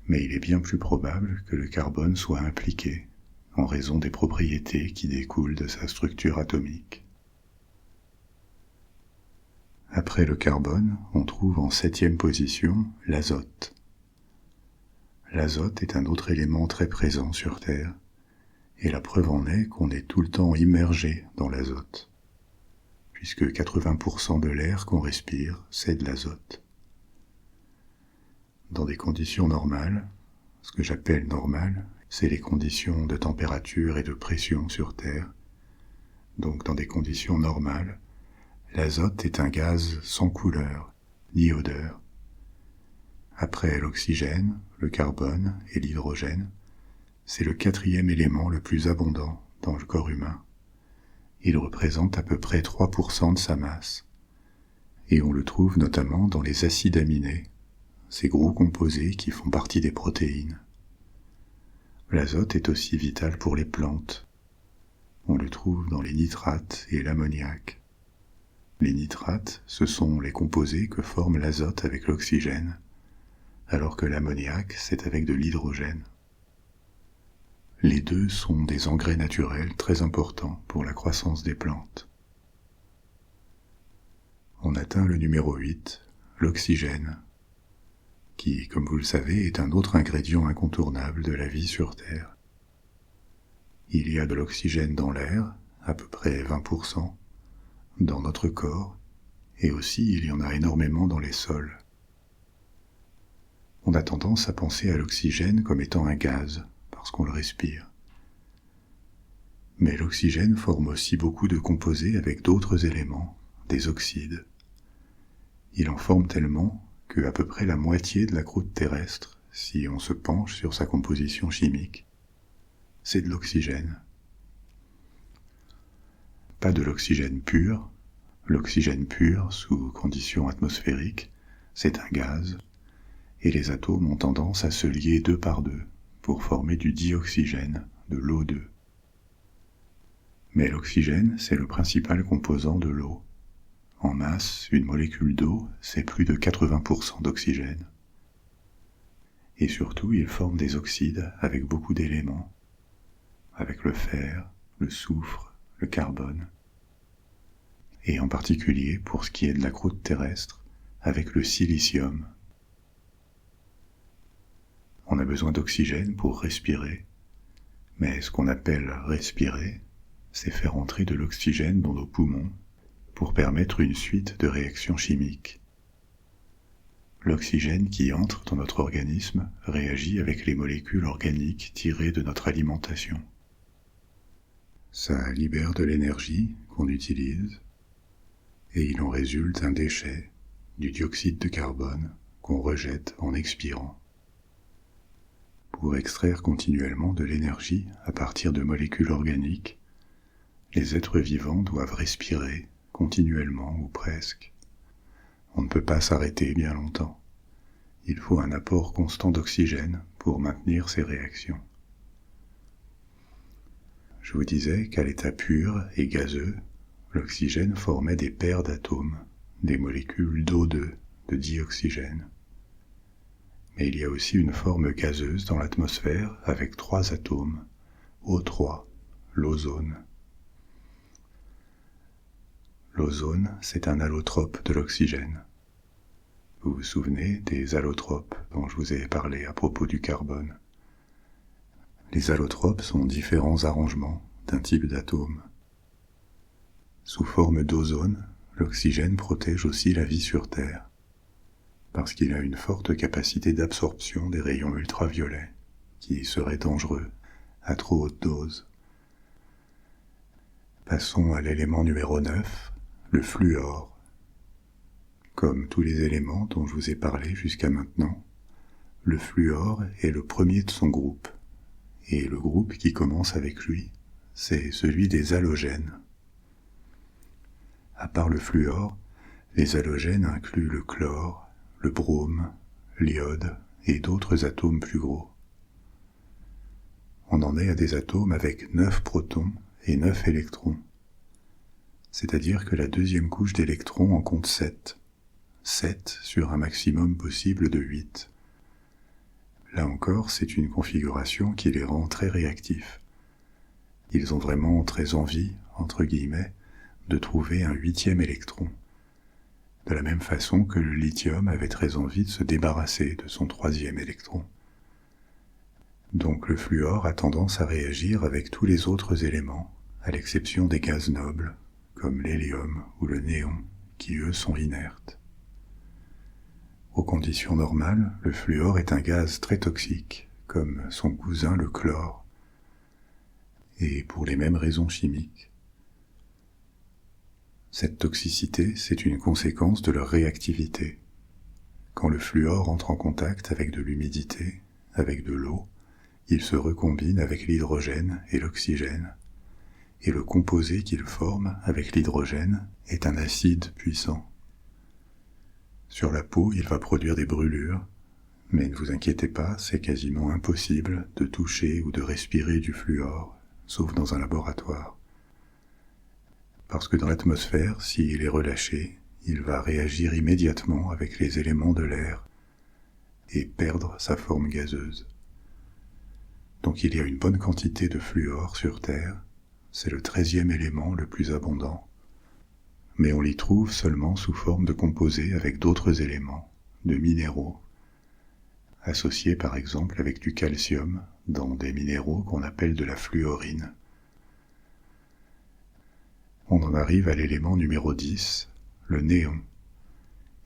mais il est bien plus probable que le carbone soit impliqué en raison des propriétés qui découlent de sa structure atomique. Après le carbone, on trouve en 7e position l'azote. L'azote est un autre élément très présent sur Terre, et la preuve en est qu'on est tout le temps immergé dans l'azote, puisque 80% de l'air qu'on respire, c'est de l'azote. Dans des conditions normales, ce que j'appelle normales, c'est les conditions de température et de pression sur Terre. Donc dans des conditions normales, l'azote est un gaz sans couleur, ni odeur. Après l'oxygène, le carbone et l'hydrogène, c'est le 4e élément le plus abondant dans le corps humain. Il représente à peu près 3% de sa masse, et on le trouve notamment dans les acides aminés, ces gros composés qui font partie des protéines. L'azote est aussi vital pour les plantes. On le trouve dans les nitrates et l'ammoniac. Les nitrates, ce sont les composés que forme l'azote avec l'oxygène, alors que l'ammoniac, c'est avec de l'hydrogène. Les deux sont des engrais naturels très importants pour la croissance des plantes. on atteint le numéro 8, l'oxygène, qui, comme vous le savez, est un autre ingrédient incontournable de la vie sur Terre. Il y a de l'oxygène dans l'air, à peu près 20%, dans notre corps, et aussi il y en a énormément dans les sols. On a tendance à penser à l'oxygène comme étant un gaz, parce qu'on le respire. Mais l'oxygène forme aussi beaucoup de composés avec d'autres éléments, des oxydes. Il en forme tellement que à peu près la moitié de la croûte terrestre, si on se penche sur sa composition chimique, c'est de l'oxygène. Pas de l'oxygène pur. L'oxygène pur, sous conditions atmosphériques, c'est un gaz, et les atomes ont tendance à se lier deux par deux pour former du dioxygène, de l'O2. Mais l'oxygène, c'est le principal composant de l'eau. En masse, une molécule d'eau, c'est plus de 80% d'oxygène. Et surtout, il forme des oxydes avec beaucoup d'éléments, avec le fer, le soufre, le carbone, et en particulier, pour ce qui est de la croûte terrestre, avec le silicium. On a besoin d'oxygène pour respirer, mais ce qu'on appelle respirer, c'est faire entrer de l'oxygène dans nos poumons pour permettre une suite de réactions chimiques. L'oxygène qui entre dans notre organisme réagit avec les molécules organiques tirées de notre alimentation. Ça libère de l'énergie qu'on utilise, et il en résulte un déchet, du dioxyde de carbone, qu'on rejette en expirant. Pour extraire continuellement de l'énergie à partir de molécules organiques, les êtres vivants doivent respirer continuellement ou presque. On ne peut pas s'arrêter bien longtemps. Il faut un apport constant d'oxygène pour maintenir ces réactions. Je vous disais qu'à l'état pur et gazeux, l'oxygène formait des paires d'atomes, des molécules d'O2, de dioxygène. Mais il y a aussi une forme gazeuse dans l'atmosphère avec 3 atomes, O3, l'ozone. L'ozone, c'est un allotrope de l'oxygène. Vous vous souvenez des allotropes dont je vous ai parlé à propos du carbone. Les allotropes sont différents arrangements d'un type d'atome. Sous forme d'ozone, l'oxygène protège aussi la vie sur Terre, parce qu'il a une forte capacité d'absorption des rayons ultraviolets, qui seraient dangereux à trop haute dose. Passons à l'élément numéro 9, le fluor. Comme tous les éléments dont je vous ai parlé jusqu'à maintenant, le fluor est le premier de son groupe, et le groupe qui commence avec lui, c'est celui des halogènes. À part le fluor, les halogènes incluent le chlore, le brome, l'iode et d'autres atomes plus gros. On en est à des atomes avec 9 protons et 9 électrons. C'est-à-dire que la deuxième couche d'électrons en compte 7. 7 sur un maximum possible de 8. Là encore, c'est une configuration qui les rend très réactifs. Ils ont vraiment très envie, entre guillemets, de trouver un 8e électron, de la même façon que le lithium avait très envie de se débarrasser de son 3e électron. Donc le fluor a tendance à réagir avec tous les autres éléments, à l'exception des gaz nobles, comme l'hélium ou le néon, qui eux sont inertes. Aux conditions normales, le fluor est un gaz très toxique, comme son cousin le chlore, et pour les mêmes raisons chimiques. Cette toxicité, c'est une conséquence de leur réactivité. Quand le fluor entre en contact avec de l'humidité, avec de l'eau, il se recombine avec l'hydrogène et l'oxygène, et le composé qu'il forme avec l'hydrogène est un acide puissant. Sur la peau, il va produire des brûlures, mais ne vous inquiétez pas, c'est quasiment impossible de toucher ou de respirer du fluor, sauf dans un laboratoire. Parce que dans l'atmosphère, s'il est relâché, il va réagir immédiatement avec les éléments de l'air et perdre sa forme gazeuse. Donc il y a une bonne quantité de fluor sur Terre, c'est le 13e élément le plus abondant. mais on l'y trouve seulement sous forme de composés avec d'autres éléments, de minéraux, associés par exemple avec du calcium dans des minéraux qu'on appelle de la fluorine. On en arrive à l'élément numéro 10, le néon,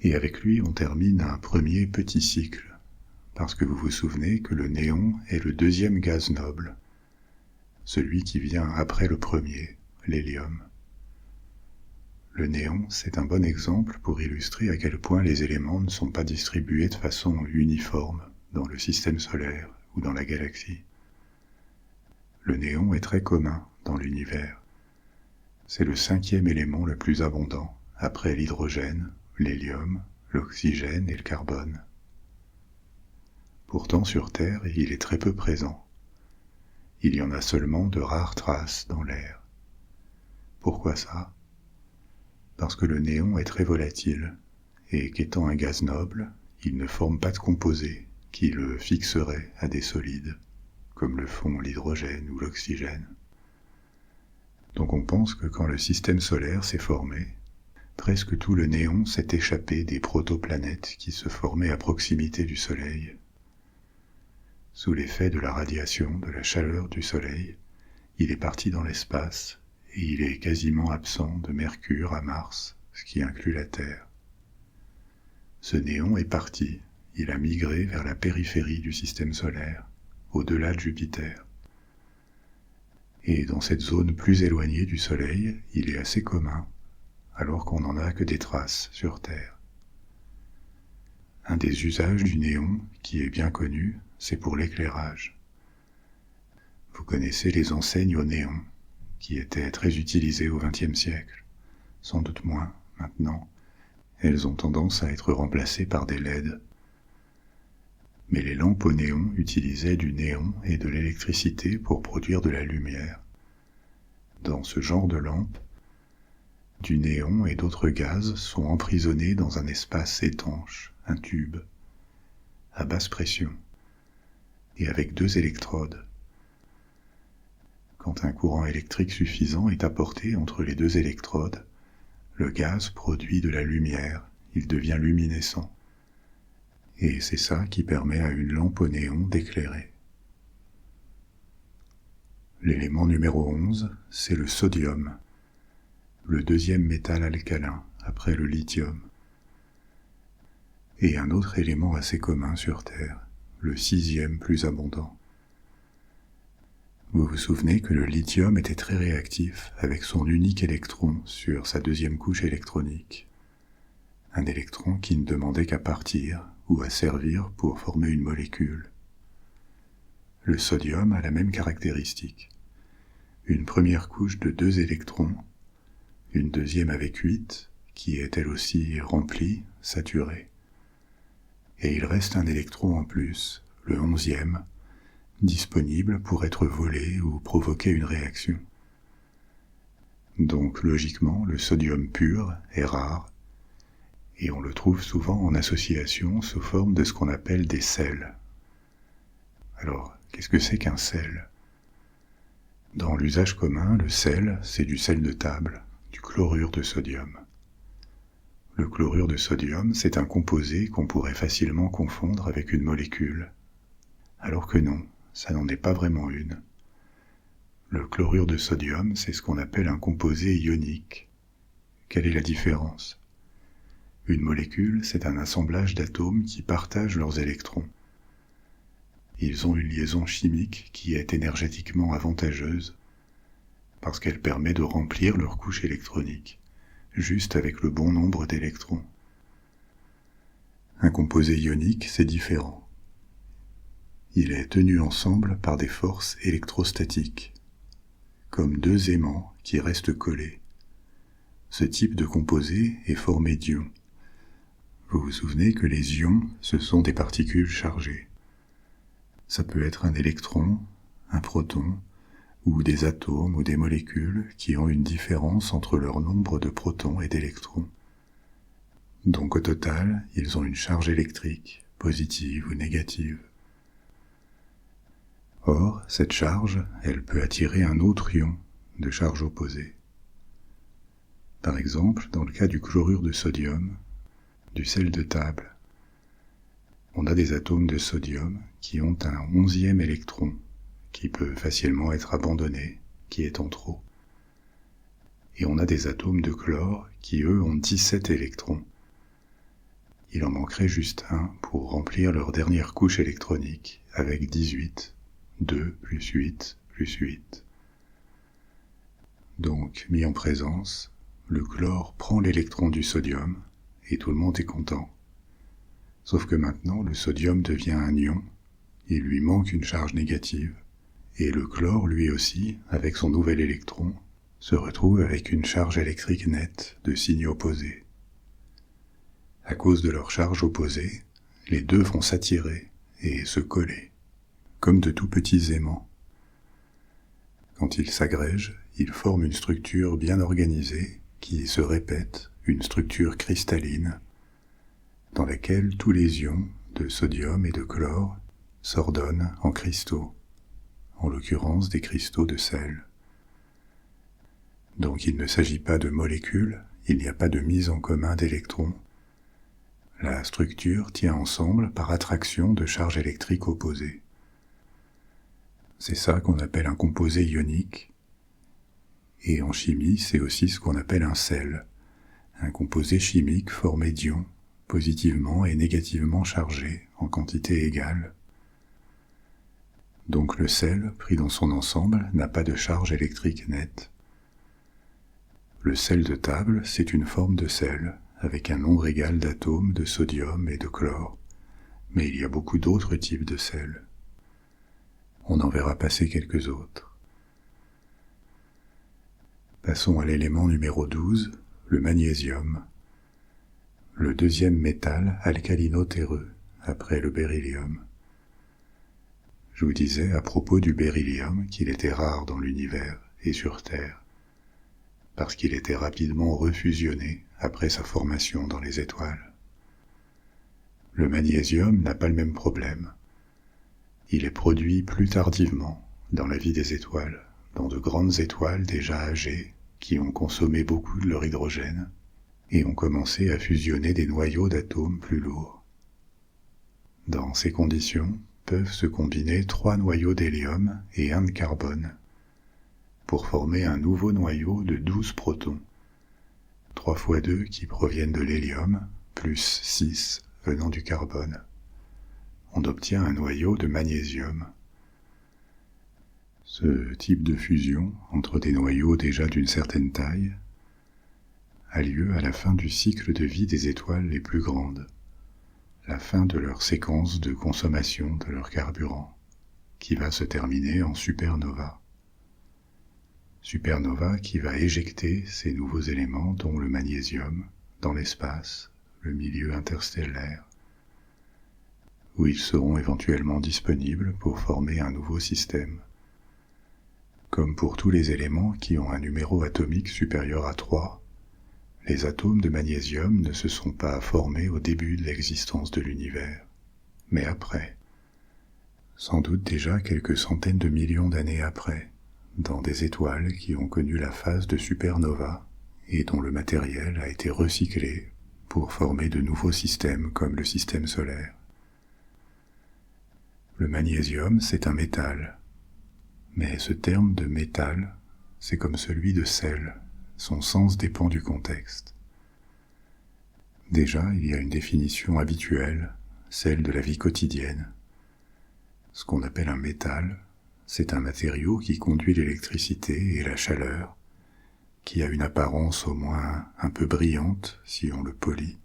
et avec lui on termine un premier petit cycle, parce que vous vous souvenez que le néon est le deuxième gaz noble, celui qui vient après le premier, l'hélium. Le néon, c'est un bon exemple pour illustrer à quel point les éléments ne sont pas distribués de façon uniforme dans le système solaire ou dans la galaxie. Le néon est très commun dans l'univers. C'est le 5e élément le plus abondant, après l'hydrogène, l'hélium, l'oxygène et le carbone. Pourtant, sur Terre, il est très peu présent. Il y en a seulement de rares traces dans l'air. Pourquoi ça ? Parce que le néon est très volatile, et qu'étant un gaz noble, il ne forme pas de composés qui le fixeraient à des solides, comme le font l'hydrogène ou l'oxygène. Donc on pense que quand le système solaire s'est formé, presque tout le néon s'est échappé des protoplanètes qui se formaient à proximité du Soleil. Sous l'effet de la radiation, de la chaleur du Soleil, il est parti dans l'espace et il est quasiment absent de Mercure à Mars, ce qui inclut la Terre. Ce néon est parti, il a migré vers la périphérie du système solaire, au-delà de Jupiter. Et dans cette zone plus éloignée du Soleil, il est assez commun, alors qu'on n'en a que des traces sur Terre. Un des usages du néon, qui est bien connu, c'est pour l'éclairage. Vous connaissez les enseignes au néon, qui étaient très utilisées au XXe siècle, sans doute moins maintenant. Elles ont tendance à être remplacées par des LED. Mais les lampes au néon utilisaient du néon et de l'électricité pour produire de la lumière. Dans ce genre de lampe, du néon et d'autres gaz sont emprisonnés dans un espace étanche, un tube, à basse pression, et avec 2 électrodes. Quand un courant électrique suffisant est apporté entre les 2 électrodes, le gaz produit de la lumière, il devient luminescent. Et c'est ça qui permet à une lampe au néon d'éclairer. L'élément numéro 11, c'est le sodium, le 2e métal alcalin, après le lithium. Et un autre élément assez commun sur Terre, le 6e plus abondant. Vous vous souvenez que le lithium était très réactif avec son unique électron sur sa 2e couche électronique. Un électron qui ne demandait qu'à partir ou à servir pour former une molécule. Le sodium a la même caractéristique. Une première couche de 2 électrons, une deuxième avec 8, qui est elle aussi remplie, saturée. Et il reste un électron en plus, le 11e, disponible pour être volé ou provoquer une réaction. Donc logiquement, le sodium pur est rare, et on le trouve souvent en association sous forme de ce qu'on appelle des sels. Alors, qu'est-ce que c'est qu'un sel ? Dans l'usage commun, le sel, c'est du sel de table, du chlorure de sodium. Le chlorure de sodium, c'est un composé qu'on pourrait facilement confondre avec une molécule. Alors que non, ça n'en est pas vraiment une. Le chlorure de sodium, c'est ce qu'on appelle un composé ionique. Quelle est la différence ? Une molécule, c'est un assemblage d'atomes qui partagent leurs électrons. Ils ont une liaison chimique qui est énergétiquement avantageuse parce qu'elle permet de remplir leur couche électronique, juste avec le bon nombre d'électrons. Un composé ionique, c'est différent. Il est tenu ensemble par des forces électrostatiques, comme 2 aimants qui restent collés. Ce type de composé est formé d'ions. Vous vous souvenez que les ions, ce sont des particules chargées. Ça peut être un électron, un proton, ou des atomes ou des molécules qui ont une différence entre leur nombre de protons et d'électrons. Donc au total, ils ont une charge électrique, positive ou négative. Or, cette charge, elle peut attirer un autre ion de charge opposée. Par exemple, dans le cas du chlorure de sodium, du sel de table, on a des atomes de sodium qui ont un 11e électron qui peut facilement être abandonné, qui est en trop. Et on a des atomes de chlore qui, eux, ont 17 électrons. Il en manquerait juste un pour remplir leur dernière couche électronique avec 18, 2 plus 8 plus 8. Donc, mis en présence, le chlore prend l'électron du sodium et tout le monde est content. Sauf que maintenant, le sodium devient un ion, il lui manque une charge négative, et le chlore, lui aussi, avec son nouvel électron, se retrouve avec une charge électrique nette de signe opposé. À cause de leur charge opposée, les deux vont s'attirer et se coller, comme de tout petits aimants. Quand ils s'agrègent, ils forment une structure bien organisée qui se répète, une structure cristalline, dans laquelle tous les ions de sodium et de chlore s'ordonnent en cristaux, en l'occurrence des cristaux de sel. Donc il ne s'agit pas de molécules, il n'y a pas de mise en commun d'électrons. La structure tient ensemble par attraction de charges électriques opposées. C'est ça qu'on appelle un composé ionique. Et en chimie, c'est aussi ce qu'on appelle un sel, un composé chimique formé d'ions, positivement et négativement chargés en quantité égale. Donc le sel, pris dans son ensemble, n'a pas de charge électrique nette. Le sel de table, c'est une forme de sel, avec un nombre égal d'atomes de sodium et de chlore, mais il y a beaucoup d'autres types de sels. On en verra passer quelques autres. Passons à l'élément numéro 12, le magnésium, le deuxième métal alcalino-terreux, après le beryllium. Je vous disais à propos du beryllium qu'il était rare dans l'univers et sur Terre, parce qu'il était rapidement refusionné après sa formation dans les étoiles. Le magnésium n'a pas le même problème. Il est produit plus tardivement dans la vie des étoiles, dans de grandes étoiles déjà âgées qui ont consommé beaucoup de leur hydrogène et ont commencé à fusionner des noyaux d'atomes plus lourds. Dans ces conditions, peuvent se combiner 3 noyaux d'hélium et 1 de carbone pour former un nouveau noyau de 12 protons, 3 fois 2 qui proviennent de l'hélium, plus 6 venant du carbone. On obtient un noyau de magnésium. Ce type de fusion entre des noyaux déjà d'une certaine taille a lieu à la fin du cycle de vie des étoiles les plus grandes, la fin de leur séquence de consommation de leur carburant, qui va se terminer en supernova. Supernova qui va éjecter ces nouveaux éléments, dont le magnésium, dans l'espace, le milieu interstellaire, où ils seront éventuellement disponibles pour former un nouveau système. Comme pour tous les éléments qui ont un numéro atomique supérieur à 3, les atomes de magnésium ne se sont pas formés au début de l'existence de l'univers, mais après, sans doute déjà quelques centaines de millions d'années après, dans des étoiles qui ont connu la phase de supernova et dont le matériel a été recyclé pour former de nouveaux systèmes comme le système solaire. Le magnésium, c'est un métal, mais ce terme de métal, c'est comme celui de sel. Son sens dépend du contexte. Déjà, il y a une définition habituelle, celle de la vie quotidienne. Ce qu'on appelle un métal, c'est un matériau qui conduit l'électricité et la chaleur, qui a une apparence au moins un peu brillante si on le polit.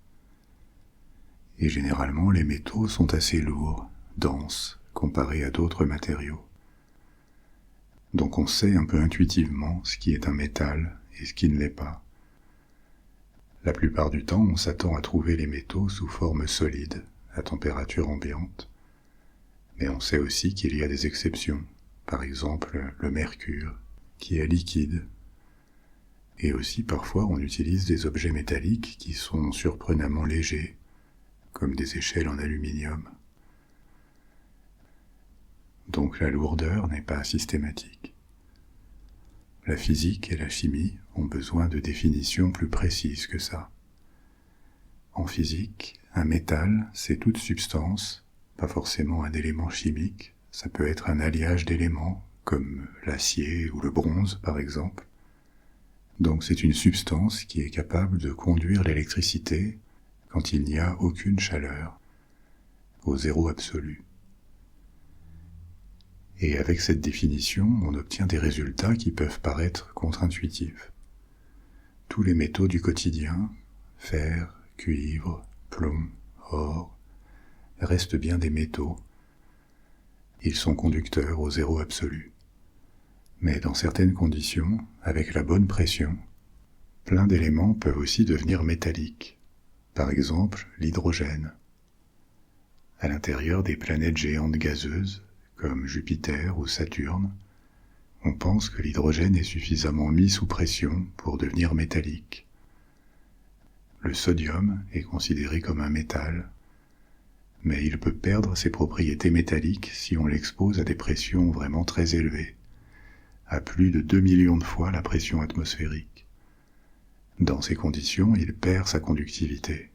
Et généralement, les métaux sont assez lourds, denses, comparés à d'autres matériaux. Donc on sait un peu intuitivement ce qui est un métal et ce qui ne l'est pas. La plupart du temps, on s'attend à trouver les métaux sous forme solide, à température ambiante. Mais on sait aussi qu'il y a des exceptions, par exemple le mercure, qui est liquide. Et aussi parfois on utilise des objets métalliques qui sont surprenamment légers, comme des échelles en aluminium. Donc la lourdeur n'est pas systématique. la physique et la chimie ont besoin de définitions plus précises que ça. En physique, un métal, c'est toute substance, pas forcément un élément chimique, ça peut être un alliage d'éléments, comme l'acier ou le bronze par exemple. Donc c'est une substance qui est capable de conduire l'électricité quand il n'y a aucune chaleur, au zéro absolu. Et avec cette définition, on obtient des résultats qui peuvent paraître contre-intuitifs. Tous les métaux du quotidien, fer, cuivre, plomb, or, restent bien des métaux. Ils sont conducteurs au zéro absolu. Mais dans certaines conditions, avec la bonne pression, plein d'éléments peuvent aussi devenir métalliques. Par exemple, l'hydrogène. À l'intérieur des planètes géantes gazeuses, comme Jupiter ou Saturne, on pense que l'hydrogène est suffisamment mis sous pression pour devenir métallique. Le sodium est considéré comme un métal, mais il peut perdre ses propriétés métalliques si on l'expose à des pressions vraiment très élevées, à plus de 2 millions de fois la pression atmosphérique. Dans ces conditions, il perd sa conductivité,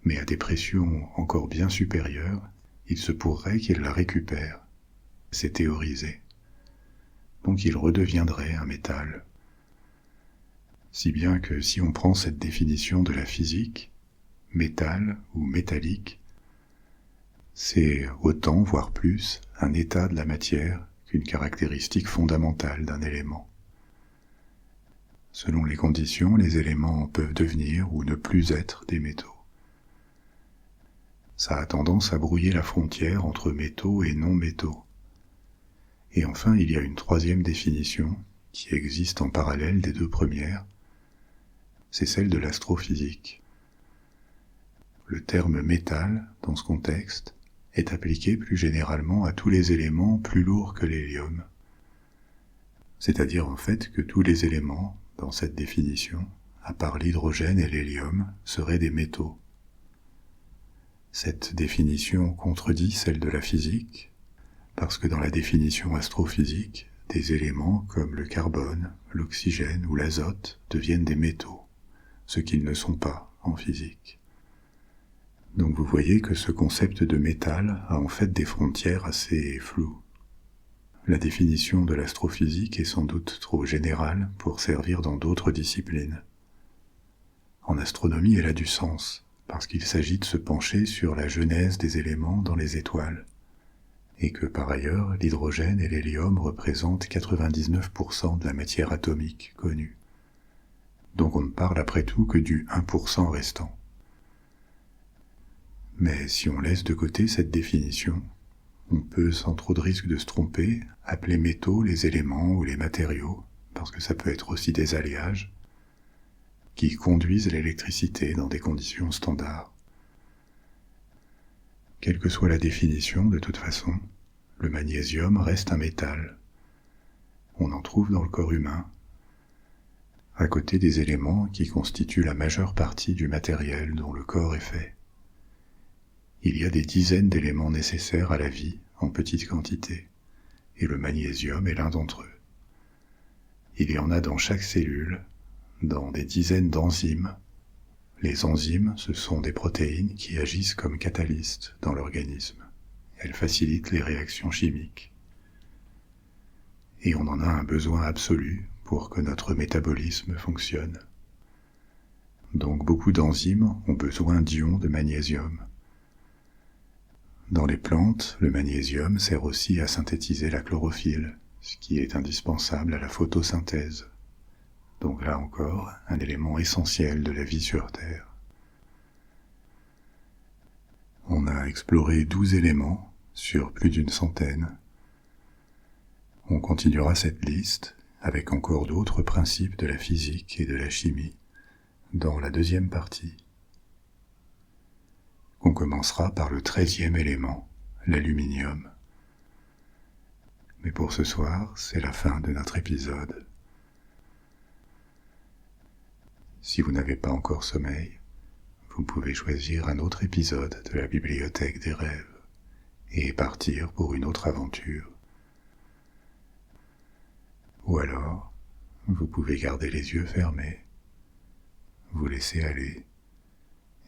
mais à des pressions encore bien supérieures, il se pourrait qu'il la récupère. C'est théorisé. Donc il redeviendrait un métal. Si bien que si on prend cette définition de la physique, métal ou métallique, c'est autant, voire plus, un état de la matière qu'une caractéristique fondamentale d'un élément. Selon les conditions, les éléments peuvent devenir ou ne plus être des métaux. Ça a tendance à brouiller la frontière entre métaux et non-métaux. Et enfin, il y a une troisième définition, qui existe en parallèle des deux premières, c'est celle de l'astrophysique. Le terme métal, dans ce contexte, est appliqué plus généralement à tous les éléments plus lourds que l'hélium. C'est-à-dire en fait que tous les éléments, dans cette définition, à part l'hydrogène et l'hélium, seraient des métaux. Cette définition contredit celle de la physique, parce que dans la définition astrophysique, des éléments comme le carbone, l'oxygène ou l'azote deviennent des métaux, ce qu'ils ne sont pas en physique. Donc vous voyez que ce concept de métal a en fait des frontières assez floues. La définition de l'astrophysique est sans doute trop générale pour servir dans d'autres disciplines. En astronomie, elle a du sens, parce qu'il s'agit de se pencher sur la genèse des éléments dans les étoiles, et que par ailleurs, l'hydrogène et l'hélium représentent 99% de la matière atomique connue. Donc on ne parle après tout que du 1% restant. Mais si on laisse de côté cette définition, on peut, sans trop de risque de se tromper, appeler métaux les éléments ou les matériaux, parce que ça peut être aussi des alliages, qui conduisent l'électricité dans des conditions standards. Quelle que soit la définition, de toute façon, le magnésium reste un métal. On en trouve dans le corps humain, à côté des éléments qui constituent la majeure partie du matériel dont le corps est fait. Il y a des dizaines d'éléments nécessaires à la vie en petite quantité, et le magnésium est l'un d'entre eux. Il y en a dans chaque cellule, dans des dizaines d'enzymes. Les enzymes, ce sont des protéines qui agissent comme catalystes dans l'organisme. Elles facilitent les réactions chimiques. Et on en a un besoin absolu pour que notre métabolisme fonctionne. Donc beaucoup d'enzymes ont besoin d'ions de magnésium. Dans les plantes, le magnésium sert aussi à synthétiser la chlorophylle, ce qui est indispensable à la photosynthèse. Donc là encore, un élément essentiel de la vie sur Terre. On a exploré 12 éléments sur plus d'une centaine. On continuera cette liste avec encore d'autres principes de la physique et de la chimie dans la deuxième partie. On commencera par le 13e élément, l'aluminium. Mais pour ce soir, c'est la fin de notre épisode. Si vous n'avez pas encore sommeil, vous pouvez choisir un autre épisode de la Bibliothèque des rêves et partir pour une autre aventure. Ou alors, vous pouvez garder les yeux fermés, vous laisser aller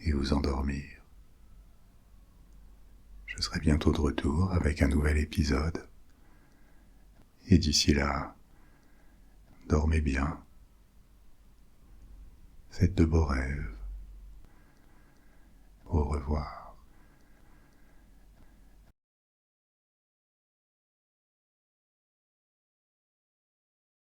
et vous endormir. Je serai bientôt de retour avec un nouvel épisode. Et d'ici là, dormez bien. Faites de beaux rêves. Au revoir.